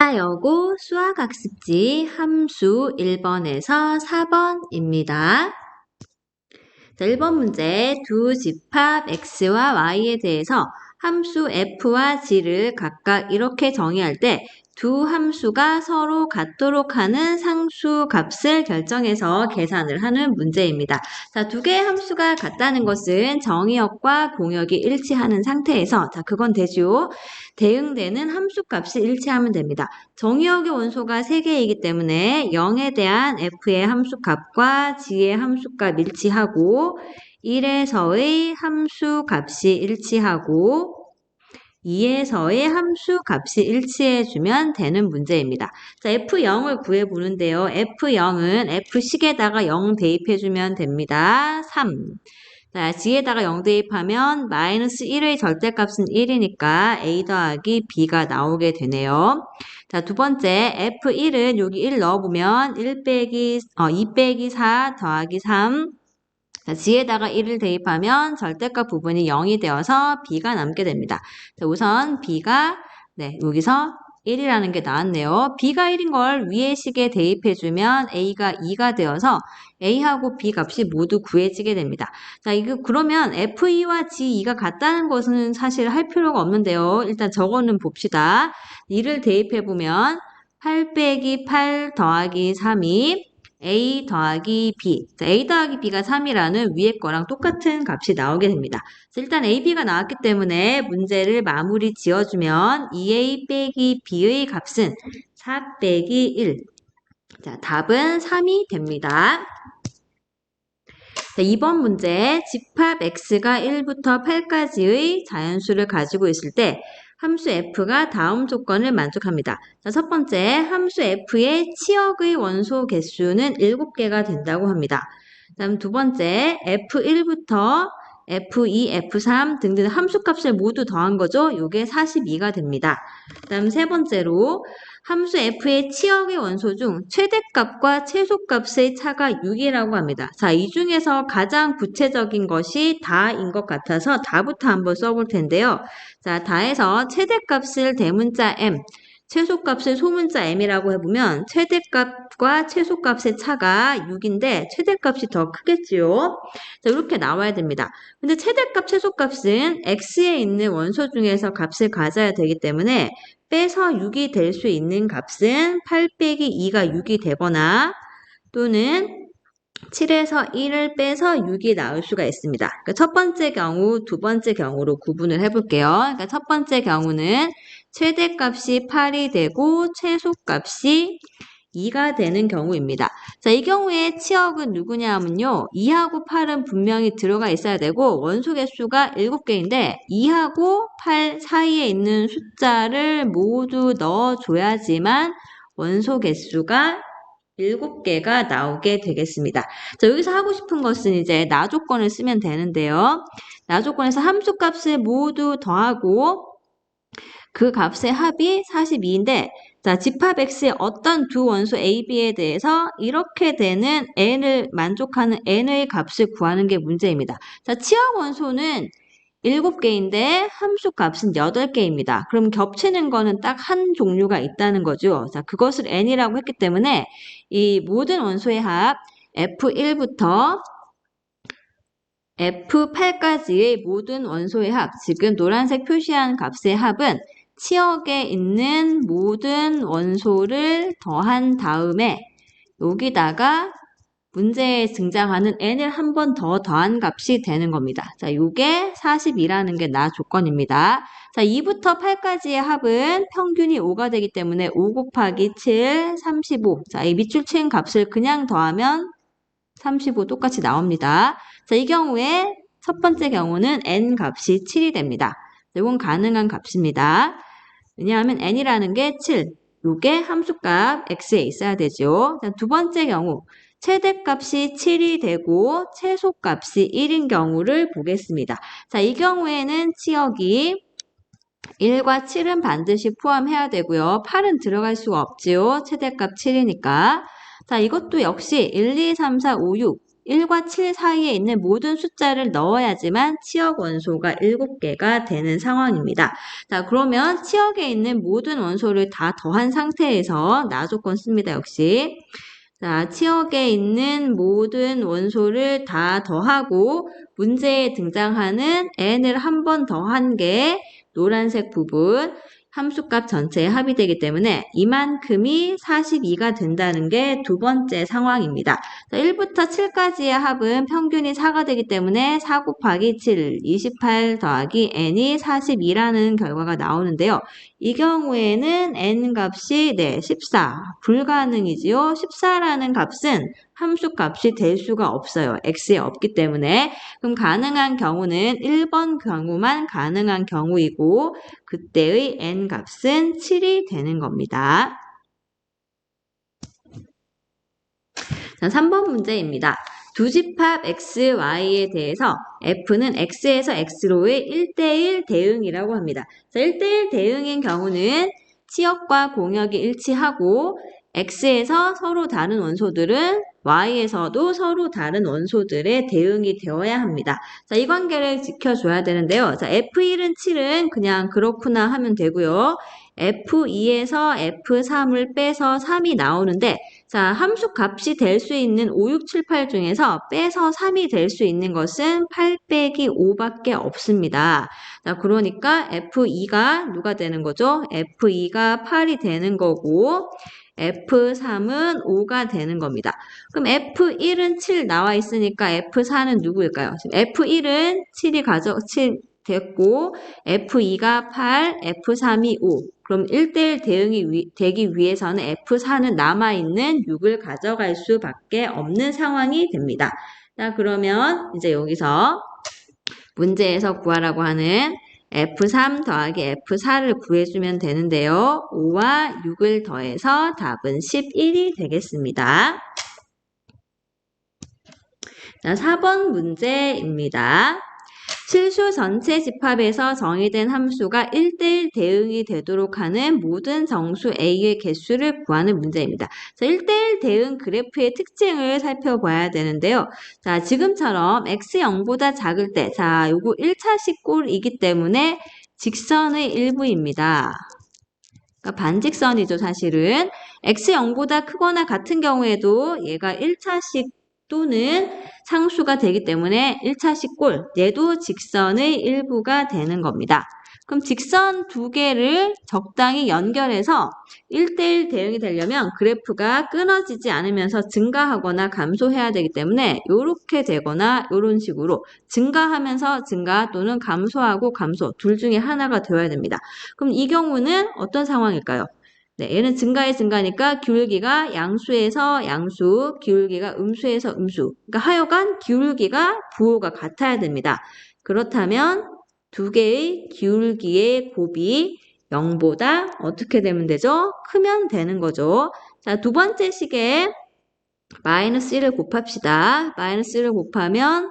여고 수학학습지 함수 1번에서 4번입니다. 자, 1번 문제 두 집합 x와 y에 대해서 함수 f와 g를 각각 이렇게 정의할 때 두 함수가 서로 같도록 하는 상수 값을 결정해서 계산을 하는 문제입니다. 자, 두 개의 함수가 같다는 것은 정의역과 공역이 일치하는 상태에서 그건 되죠. 대응되는 함수 값이 일치하면 됩니다. 정의역의 원소가 3개이기 때문에 0에 대한 f의 함수 값과 g의 함수 값 일치하고 1에서의 함수 값이 일치하고 2에서의 함수 값이 일치해주면 되는 문제입니다. 자, F0을 구해보는데요. F0은 F식에다가 0 대입해주면 됩니다. 3. 자, G에다가 0 대입하면 마이너스 1의 절대값은 1이니까 A 더하기 B가 나오게 되네요. 자, 두 번째 F1은 여기 1 넣어보면 2 빼기 4 더하기 3. 자, G에다가 1을 대입하면 절대값 부분이 0이 되어서 B가 남게 됩니다. 자, 우선 B가 여기서 1이라는 게 나왔네요. B가 1인 걸 위의 식에 대입해주면 A가 2가 되어서 A하고 B 값이 모두 구해지게 됩니다. 자, 이거 그러면 F2와 G2가 같다는 것은 사실 할 필요가 없는데요. 일단 저거는 봅시다. 2를 대입해보면 8 빼기 8 더하기 3이 A 더하기 B. 자, A 더하기 B가 3이라는 위에 거랑 똑같은 값이 나오게 됩니다. 자, 일단 A, B가 나왔기 때문에 문제를 마무리 지어주면 2A 빼기 B의 값은 4 빼기 1. 자, 답은 3이 됩니다. 자, 2번 문제 집합 x가 1부터 8까지의 자연수를 가지고 있을 때 함수 f가 다음 조건을 만족합니다. 자, 첫 번째, 함수 f의 치역의 원소 개수는 7개가 된다고 합니다. 다음 두 번째, f1부터 f2, f3 등등 함수값을 모두 더한 거죠. 이게 42가 됩니다. 다음 세 번째로 함수 f의 치역의 원소 중 최대값과 최소값의 차가 6이라고 합니다. 자, 이 중에서 가장 구체적인 것이 다인 것 같아서 다부터 한번 써볼 텐데요. 자, 다에서 최대값을 대문자 m, 최소값을 소문자 m이라고 해보면 최대값과 최소값의 차가 6인데 최대값이 더 크겠지요. 자, 이렇게 나와야 됩니다. 근데 최대값, 최소값은 x에 있는 원소 중에서 값을 가져야 되기 때문에 빼서 6이 될 수 있는 값은 8 빼기 2가 6이 되거나 또는 7에서 1을 빼서 6이 나올 수가 있습니다. 그러니까 첫 번째 경우, 두 번째 경우로 구분을 해볼게요. 그러니까 첫 번째 경우는 최대값이 8이 되고 최소값이 2가 되는 경우입니다. 자, 이 경우에 치역은 누구냐 하면요. 2하고 8은 분명히 들어가 있어야 되고 원소 개수가 7개인데 2하고 8 사이에 있는 숫자를 모두 넣어줘야지만 원소 개수가 7개가 나오게 되겠습니다. 자, 여기서 하고 싶은 것은 이제 나 조건을 쓰면 되는데요. 나 조건에서 함수 값을 모두 더하고 그 값의 합이 42인데 자, 집합 x의 어떤 두 원소 a, b에 대해서 이렇게 되는 n을 만족하는 n의 값을 구하는 게 문제입니다. 자, 치역 원소는 7개인데 함수 값은 8개입니다. 그럼 겹치는 거는 딱 한 종류가 있다는 거죠. 자, 그것을 n이라고 했기 때문에 이 모든 원소의 합 f1부터 f8까지의 모든 원소의 합, 지금 노란색 표시한 값의 합은 치역에 있는 모든 원소를 더한 다음에 여기다가 문제에 등장하는 n을 한 번 더 더한 값이 되는 겁니다. 자, 이게 42라는 게 나 조건입니다. 자, 2부터 8까지의 합은 평균이 5가 되기 때문에 5 곱하기 7, 35. 자, 이 밑줄 친 값을 그냥 더하면 35 똑같이 나옵니다. 자, 이 경우에 첫 번째 경우는 n 값이 7이 됩니다. 이건 가능한 값입니다. 왜냐하면 n이라는 게 7. 요게 함수값 x에 있어야 되죠. 자, 두 번째 경우 최대값이 7이 되고 최소값이 1인 경우를 보겠습니다. 자, 이 경우에는 치역이 1과 7은 반드시 포함해야 되고요. 8은 들어갈 수가 없지요. 최대값 7이니까. 자, 이것도 역시 1, 2, 3, 4, 5, 6. 1과 7 사이에 있는 모든 숫자를 넣어야지만 치역 원소가 7개가 되는 상황입니다. 자, 그러면 치역에 있는 모든 원소를 다 더한 상태에서 나조건 씁니다. 역시. 자, 치역에 있는 모든 원소를 다 더하고 문제에 등장하는 n을 한 번 더한 게 노란색 부분 함수값 전체의 합이 되기 때문에 이만큼이 42가 된다는 게 두 번째 상황입니다. 자, 1부터 7까지의 합은 평균이 4가 되기 때문에 4 곱하기 7, 28 더하기 n이 42라는 결과가 나오는데요. 이 경우에는 n 값이 14, 불가능이지요. 14라는 값은 함수값이 될 수가 없어요. x에 없기 때문에. 그럼 가능한 경우는 1번 경우만 가능한 경우이고 그때의 n 값은 7이 되는 겁니다. 자, 3번 문제입니다. 두 집합 x, y에 대해서 f는 x에서 x로의 1대1 대응이라고 합니다. 자, 1대1 대응인 경우는 치역과 공역이 일치하고 x에서 서로 다른 원소들은 y에서도 서로 다른 원소들의 대응이 되어야 합니다. 자, 이 관계를 지켜줘야 되는데요. 자, F1은 7은 그냥 그렇구나 하면 되고요. F2에서 F3을 빼서 3이 나오는데 자, 함수 값이 될 수 있는 5, 6, 7, 8 중에서 빼서 3이 될 수 있는 것은 8 빼기 5밖에 없습니다. 자, 그러니까 F2가 누가 되는 거죠? F2가 8이 되는 거고 F3은 5가 되는 겁니다. 그럼 F1은 7 나와 있으니까 F4는 누구일까요? 지금 F1은 7 됐고 F2가 8, F3이 5. 그럼 1대1 대응이 되기 위해서는 F4는 남아있는 6을 가져갈 수밖에 없는 상황이 됩니다. 자, 그러면 이제 여기서 문제에서 구하라고 하는 F3 더하기 F4를 구해주면 되는데요. 5와 6을 더해서 답은 11이 되겠습니다. 자, 4번 문제입니다. 실수 전체 집합에서 정의된 함수가 1대1 대응이 되도록 하는 모든 정수 A의 개수를 구하는 문제입니다. 자, 1대1 대응 그래프의 특징을 살펴봐야 되는데요. 자, 지금처럼 x 0보다 작을 때, 자, 요거 1차식 꼴이기 때문에 직선의 일부입니다. 그러니까 반직선이죠, 사실은. x 0보다 크거나 같은 경우에도 얘가 1차식 또는 상수가 되기 때문에 1차식 꼴, 얘도 직선의 일부가 되는 겁니다. 그럼 직선 두 개를 적당히 연결해서 1대1 대응이 되려면 그래프가 끊어지지 않으면서 증가하거나 감소해야 되기 때문에 이렇게 되거나 이런 식으로 증가하면서 증가 또는 감소하고 감소 둘 중에 하나가 되어야 됩니다. 그럼 이 경우는 어떤 상황일까요? 네, 얘는 증가의 증가니까 기울기가 양수에서 양수, 기울기가 음수에서 음수. 그러니까 하여간 기울기가 부호가 같아야 됩니다. 그렇다면 두 개의 기울기의 곱이 0보다 어떻게 되면 되죠? 크면 되는 거죠. 자, 두 번째 식에 마이너스 1을 곱합시다. 마이너스 1을 곱하면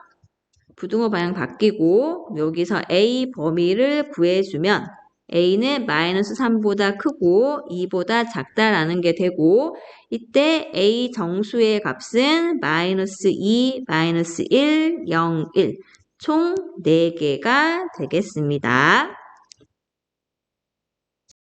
부등호 방향 바뀌고 여기서 A 범위를 구해주면 A는 마이너스 3보다 크고 2보다 작다라는 게 되고 이때 A 정수의 값은 마이너스 2, 마이너스 1, 0, 1 총 4개가 되겠습니다.